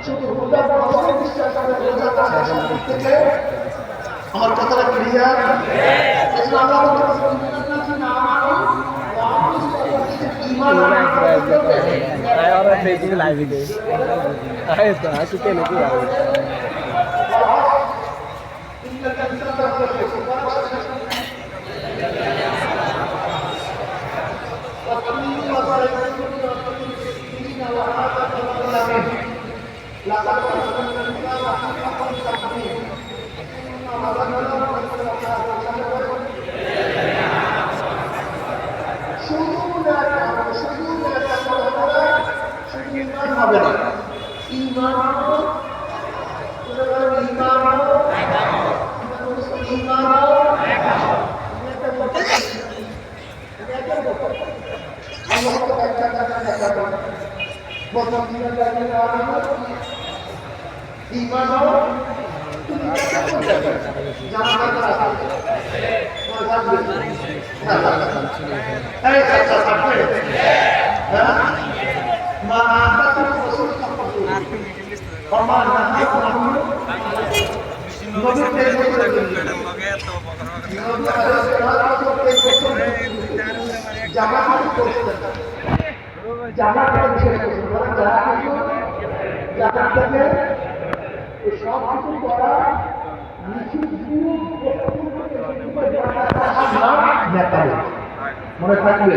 শুধু হুদা বড় বিশ্বাস করে রোজা থেকে আমার কথাটা ক্লিয়ার। আল্লাহ ahora Facebook live deh. Ayo tuh, aku kan itu ya. হবে না ঈমান মনে থাকবে